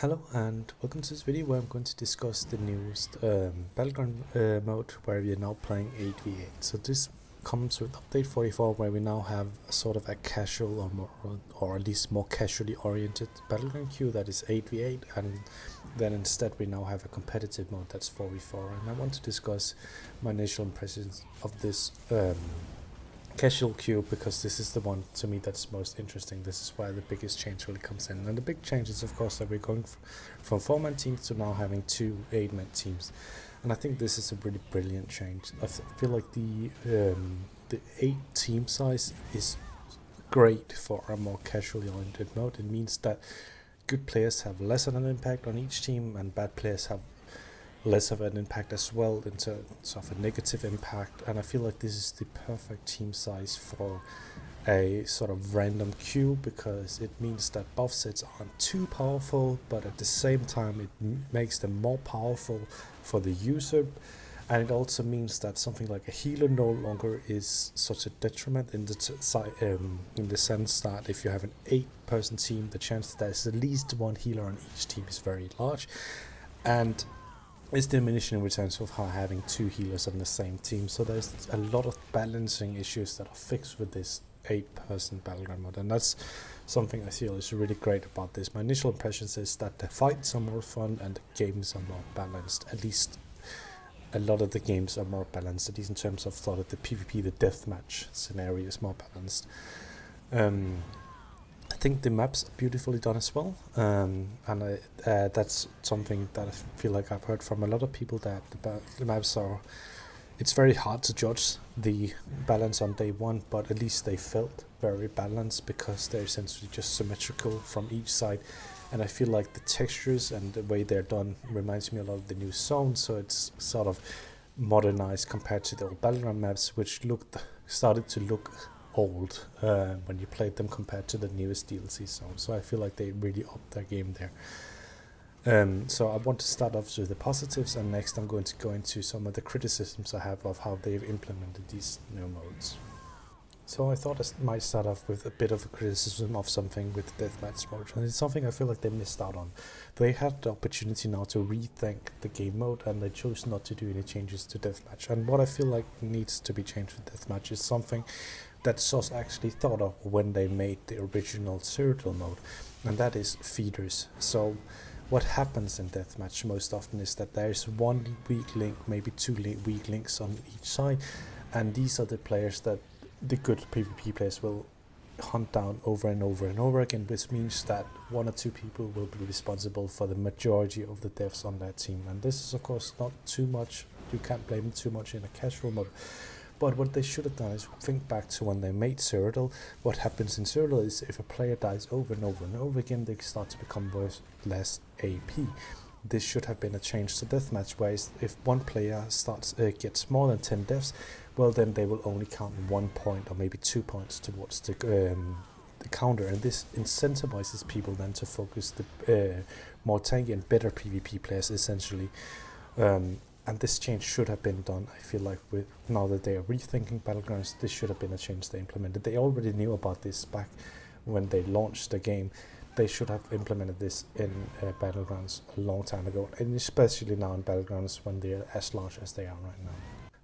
Hello and welcome to this video where I'm going to discuss the newest Battleground mode where we are now playing 8v8. So this comes with update 44 where we now have a sort of a casual or at least more casually oriented Battleground queue that is 8v8, and then instead we now have a competitive mode that's 4v4, and I want to discuss my initial impressions of this casual queue because this is the one to me that's most interesting. This is where the biggest change really comes in, and the big change is of course that we're going from 4-man teams to now having 2 8-man teams, and I think this is a really brilliant change. I feel like the 8 team size is great for a more casually oriented mode. It means that good players have less of an impact on each team and bad players have less of an impact as well in terms of a negative impact, and I feel like this is the perfect team size for a sort of random queue because it means that buff sets aren't too powerful, but at the same time it makes them more powerful for the user, and it also means that something like a healer no longer is such a detriment in the sense that if you have an 8-person team, the chance that there's at least one healer on each team is very large, and it's diminishing in returns of having 2 healers on the same team. So there's a lot of balancing issues that are fixed with this 8-person battleground mode, and that's something I feel is really great about this. My initial impressions is that the fights are more fun and the games are more balanced. At least a lot of the games are more balanced, at least in terms of sort of the PvP, the deathmatch scenario is more balanced. I think the maps are beautifully done as well, and that's something that I feel like I've heard from a lot of people, that the maps are, it's very hard to judge the balance on day one, but at least they felt very balanced because they're essentially just symmetrical from each side, and I feel like the textures and the way they're done reminds me a lot of the new zones, so it's sort of modernized compared to the old Battleground maps, which started to look old when you played them compared to the newest DLC zone. So I feel like they really upped their game there. So I want to start off with the positives, and next I'm going to go into some of the criticisms I have of how they've implemented these new modes. So I thought I might start off with a bit of a criticism of something with the deathmatch mode, and it's something I feel like they missed out on. They had the opportunity now to rethink the game mode, and they chose not to do any changes to deathmatch. And what I feel like needs to be changed with deathmatch is something that SOS actually thought of when they made the original Cyrodiil mode, and that is feeders. So what happens in deathmatch most often is that there's one weak link, maybe 2 weak links on each side, and these are the players that the good PvP players will hunt down over and over and over again, which means that 1 or 2 people will be responsible for the majority of the deaths on that team, and this is of course not too much, you can't blame them too much in a casual mode. But what they should have done is think back to when they made Cyrodiil. What happens in Cyrodiil is if a player dies over and over and over again, they start to become less AP. This should have been a change to deathmatch, whereas if one player gets more than 10 deaths, well then they will only count 1 point or maybe 2 points towards the counter, and this incentivizes people then to focus the more tanky and better PvP players essentially. And this change should have been done. I feel like with now that they are rethinking Battlegrounds, this should have been a change they implemented. They already knew about this back when they launched the game. They should have implemented this in Battlegrounds a long time ago, and especially now in Battlegrounds when they're as large as they are right now.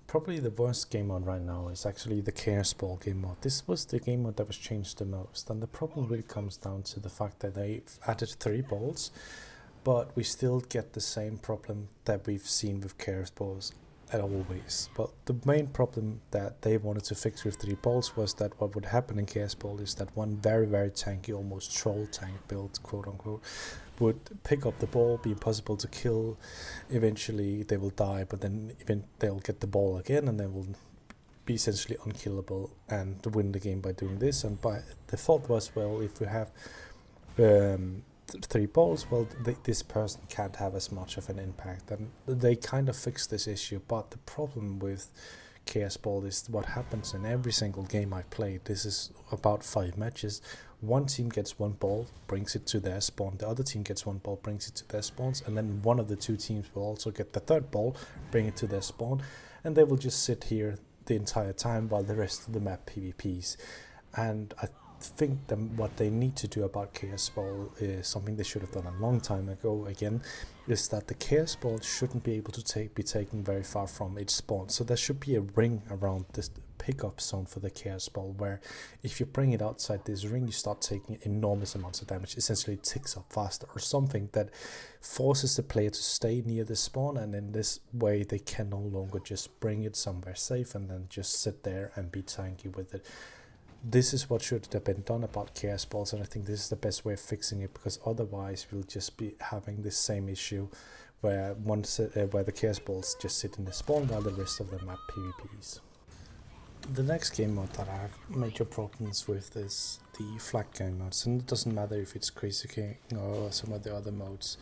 Probably the worst game mode right now is actually the Chaos Ball game mode. This was the game mode that was changed the most, and the problem really comes down to the fact that they've added 3 balls, but we still get the same problem that we've seen with Chaos Balls always. But the main problem that they wanted to fix with 3 balls was that what would happen in Chaos Ball is that one very, very tanky, almost troll tank build, quote unquote, would pick up the ball, be impossible to kill. Eventually they will die, but then they'll get the ball again and they will be essentially unkillable and win the game by doing this. And by the thought was, well, if we have 3 balls, well this person can't have as much of an impact, and they kind of fixed this issue. But the problem with Chaos Ball is what happens in every single game I've played. This is about 5 matches. One team gets 1 ball, brings it to their spawn, the other team gets 1 ball, brings it to their spawns, and then one of the 2 teams will also get the 3rd ball, bring it to their spawn, and they will just sit here the entire time while the rest of the map PvPs. And think that what they need to do about Chaos Ball is something they should have done a long time ago again, is that the Chaos Ball shouldn't be able to be taken very far from its spawn. So there should be a ring around this pickup zone for the Chaos Ball, where if you bring it outside this ring, you start taking enormous amounts of damage. Essentially it ticks up faster, or something that forces the player to stay near the spawn, and in this way they can no longer just bring it somewhere safe and then just sit there and be tanky with it. This is what should have been done about Chaos Balls, and I think this is the best way of fixing it, because otherwise we'll just be having this same issue where where the Chaos Balls just sit in the spawn while the rest of them are PvPs. The next game mode that I have major problems with is the flag game modes, and it doesn't matter if it's Crazy King or some of the other modes.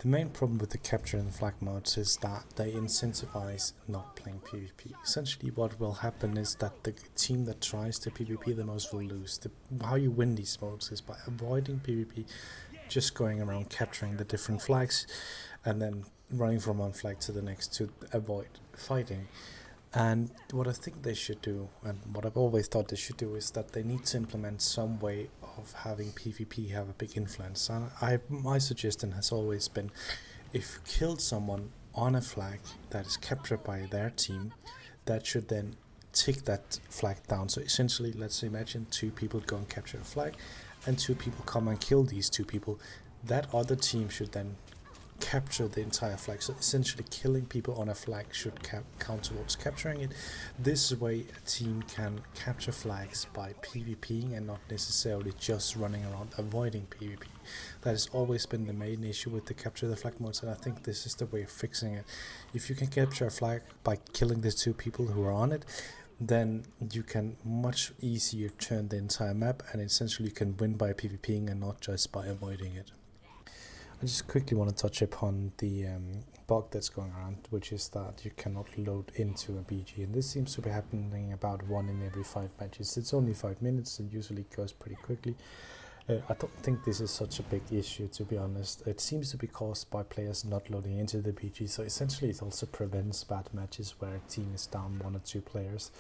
The main problem with the capture and flag modes is that they incentivize not playing PvP. Essentially what will happen is that the team that tries to PvP the most will lose. How you win these modes is by avoiding PvP, just going around capturing the different flags and then running from one flag to the next to avoid fighting. And what I think they should do, and what I've always thought they should do, is that they need to implement some way of having PvP have a big influence. And my suggestion has always been, if you killed someone on a flag that is captured by their team, that should then tick that flag down. So essentially, let's imagine 2 people go and capture a flag, and 2 people come and kill these 2 people. That other team should then capture the entire flag. So essentially killing people on a flag should count towards capturing it. This way a team can capture flags by PvPing and not necessarily just running around avoiding PvP. That has always been the main issue with the capture the flag modes, and I think this is the way of fixing it. If you can capture a flag by killing the 2 people who are on it, then you can much easier turn the entire map, and essentially you can win by PvPing and not just by avoiding it. I just quickly want to touch upon the bug that's going around, which is that you cannot load into a BG, and this seems to be happening about 1 in every 5 matches. It's only 5 minutes and usually goes pretty quickly. I don't think this is such a big issue, to be honest. It seems to be caused by players not loading into the BG, so essentially it also prevents bad matches where a team is down 1 or 2 players.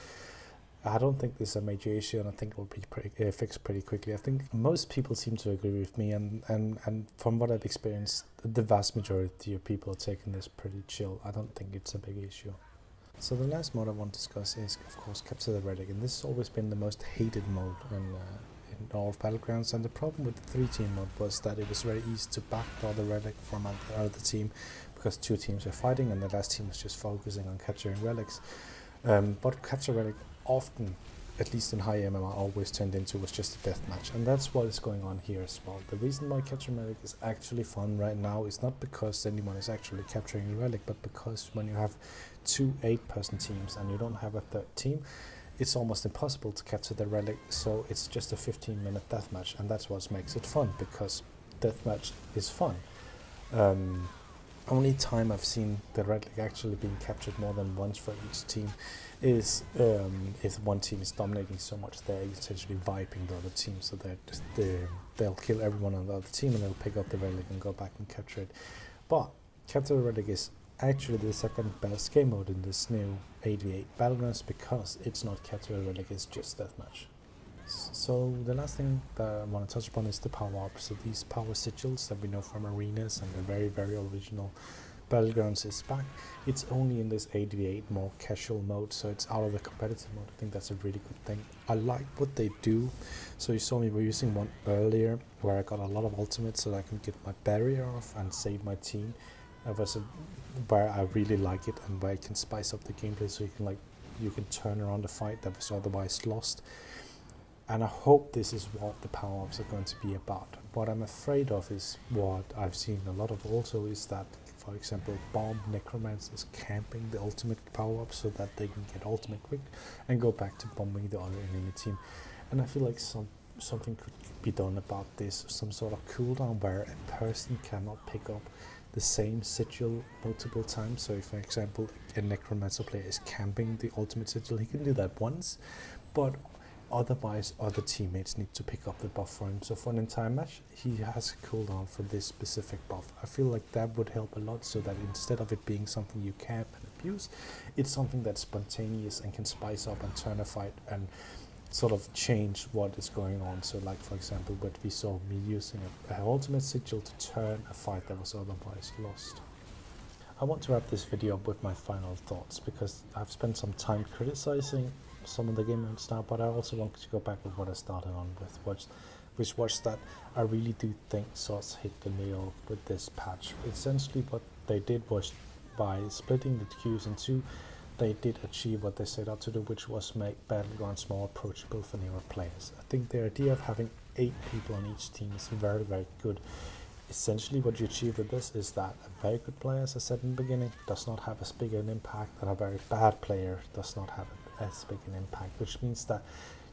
I don't think this is a major issue, and I think it will be fixed pretty quickly. I think most people seem to agree with me, and from what I've experienced, the vast majority of people are taking this pretty chill. I don't think it's a big issue. So the last mode I want to discuss is, of course, Capture the Relic, and this has always been the most hated mode in all of Battlegrounds. And the problem with the 3-team mode was that it was very easy to backdoor the Relic from the other team, because 2 teams were fighting and the last team was just focusing on capturing relics. But Capture Relic often, at least in high MMR, always turned into was just a deathmatch, and that's what is going on here as well. The reason why Capture Relic is actually fun right now is not because anyone is actually capturing a relic, but because when you have 2 8-person teams and you don't have a 3rd team, it's almost impossible to capture the relic, so it's just a 15-minute deathmatch, and that's what makes it fun, because deathmatch is fun. Only time I've seen the relic actually being captured more than once for each team is if one team is dominating so much they're essentially viping the other team, so they'll kill everyone on the other team and they'll pick up the relic and go back and capture it. But Capture the Relic is actually the 2nd best game mode in this new 8v8 Battlegrounds, because it's not Capture the Relic, it's just deathmatch. So the last thing that I want to touch upon is the Powerups. So these power sigils that we know from arenas and the very, very original Battlegrounds is back. It's only in this 8v8 more casual mode, so it's out of the competitive mode. I think that's a really good thing. I like what they do. So you saw me using one earlier where I got a lot of ultimates so that I can get my barrier off and save my team. Where I really like it, and where I can spice up the gameplay so you can turn around a fight that was otherwise lost. And I hope this is what the power-ups are going to be about. What I'm afraid of is what I've seen a lot of also is that, for example, bomb necromancers camping the ultimate power-up so that they can get ultimate quick and go back to bombing the other enemy team. And I feel like something could be done about this, some sort of cooldown where a person cannot pick up the same sigil multiple times. So if, for example, a necromancer player is camping the ultimate sigil, he can do that once, but otherwise other teammates need to pick up the buff for him. So for an entire match he has a cooldown for this specific buff. I feel like that would help a lot, so that instead of it being something you camp and abuse, it's something that's spontaneous and can spice up and turn a fight and sort of change what is going on. So like for example, what we saw me using a ultimate sigil to turn a fight that was otherwise lost. I want to wrap this video up with my final thoughts, because I've spent some time criticizing some of the game modes now, but I also want to go back with what I started on with, which was that I really do think Source hit the nail with this patch. Essentially what they did was, by splitting the queues in two, they did achieve what they set out to do, which was make Battlegrounds more approachable for newer players. I think the idea of having 8 people on each team is very, very good. Essentially what you achieve with this is that a very good player, as I said in the beginning, does not have as big an impact, and a very bad player does not have as big an impact, which means that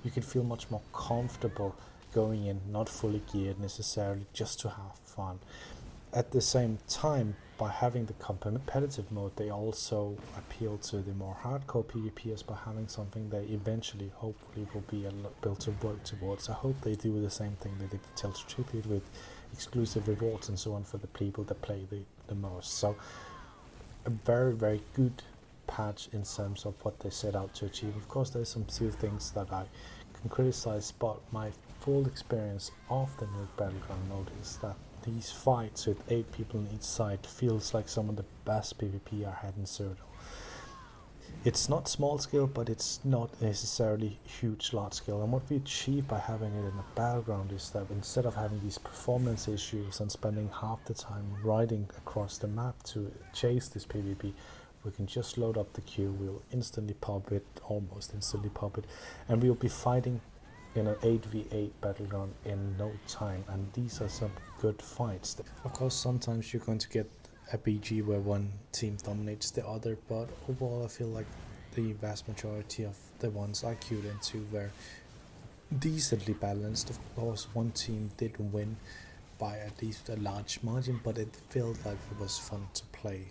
you can feel much more comfortable going in, not fully geared necessarily, just to have fun. At the same time, by having the competitive mode, they also appeal to the more hardcore PvPers by having something they eventually, hopefully, will be built to work towards. I hope they do the same thing they did with Tales of Tribute, with exclusive rewards and so on for the people that play the most. So a very, very good patch in terms of what they set out to achieve. Of course, there's some few things that I can criticize, but my full experience of the new Battleground mode is that these fights with 8 people on each side feels like some of the best PvP I had in Cyrodiil. It's not small scale, but it's not necessarily huge large scale, and what we achieve by having it in a Battleground is that instead of having these performance issues and spending half the time riding across the map to chase this PvP, we can just load up the queue, we'll instantly pop it, almost instantly pop it, and we'll be fighting in an 8v8 Battleground in no time, and these are some good fights. Of course, sometimes you're going to get a BG where one team dominates the other, but overall I feel like the vast majority of the ones I queued into were decently balanced. Of course, one team did win by at least a large margin, but it felt like it was fun to play,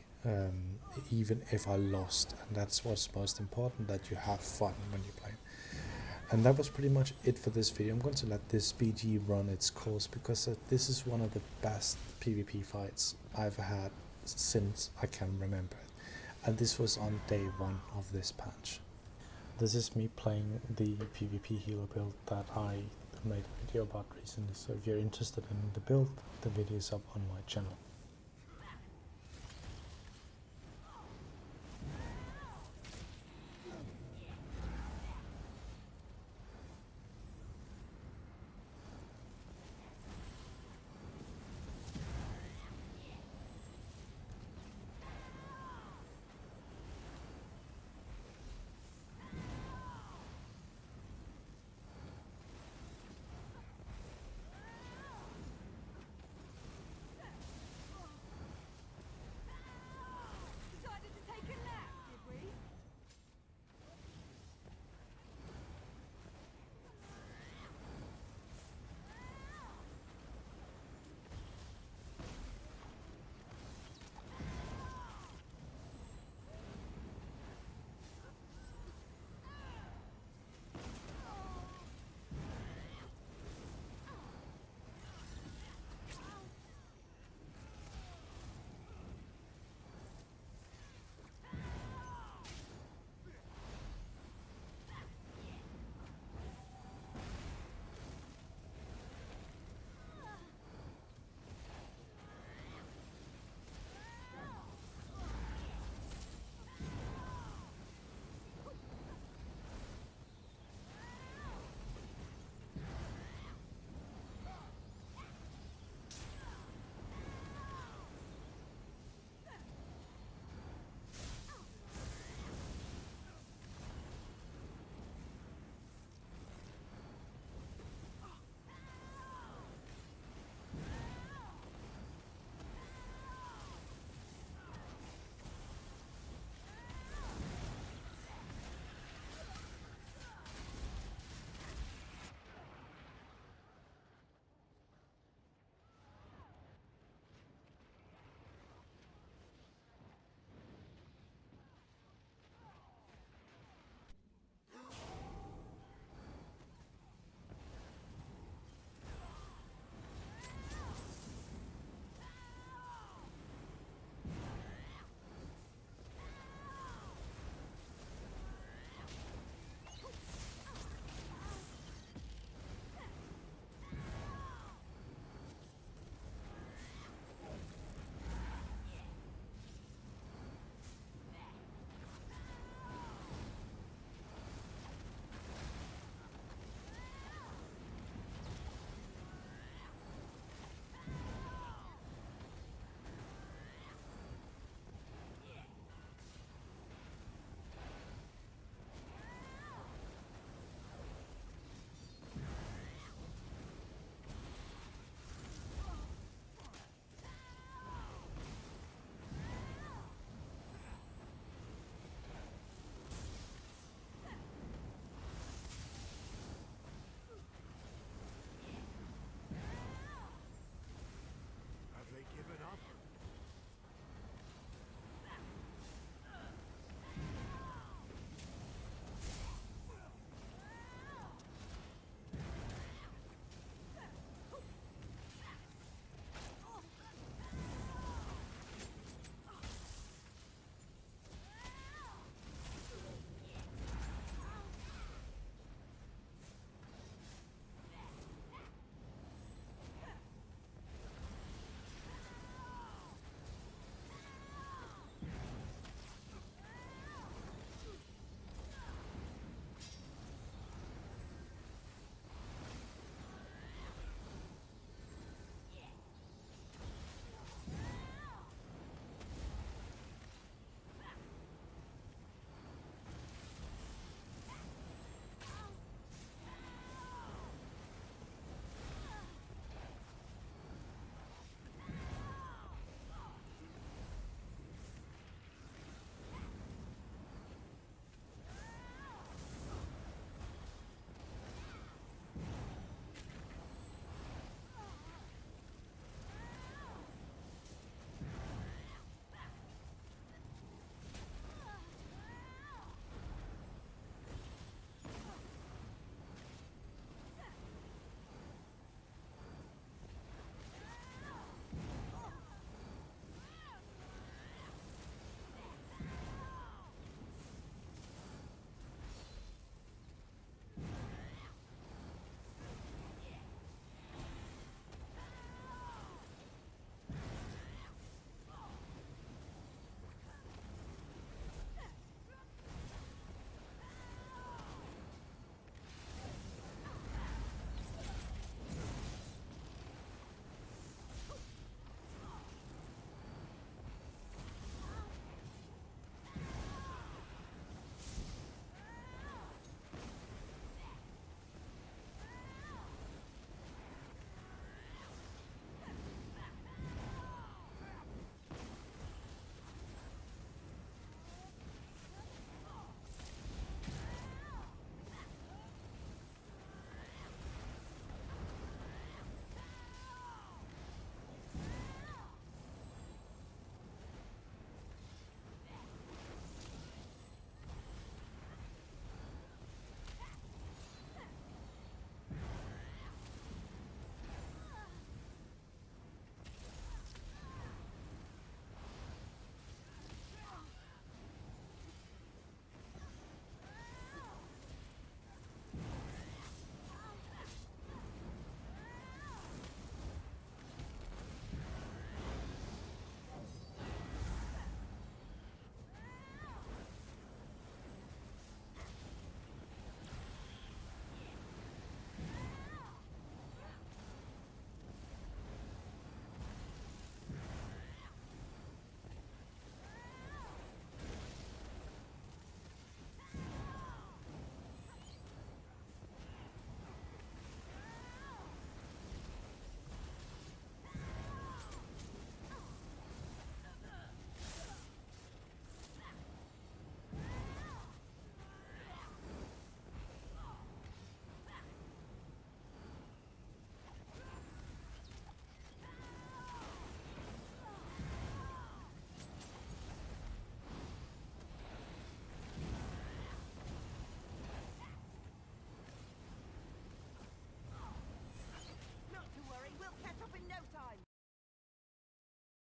even if I lost, and that's what's most important, that you have fun when you play. And that was pretty much it for this video. I'm going to let this BG run its course, because this is one of the best PvP fights I've had since I can remember it. And this was on day 1 of this patch. This is me playing the PvP healer build that I made a video about recently, so if you're interested in the build, the video is up on my channel.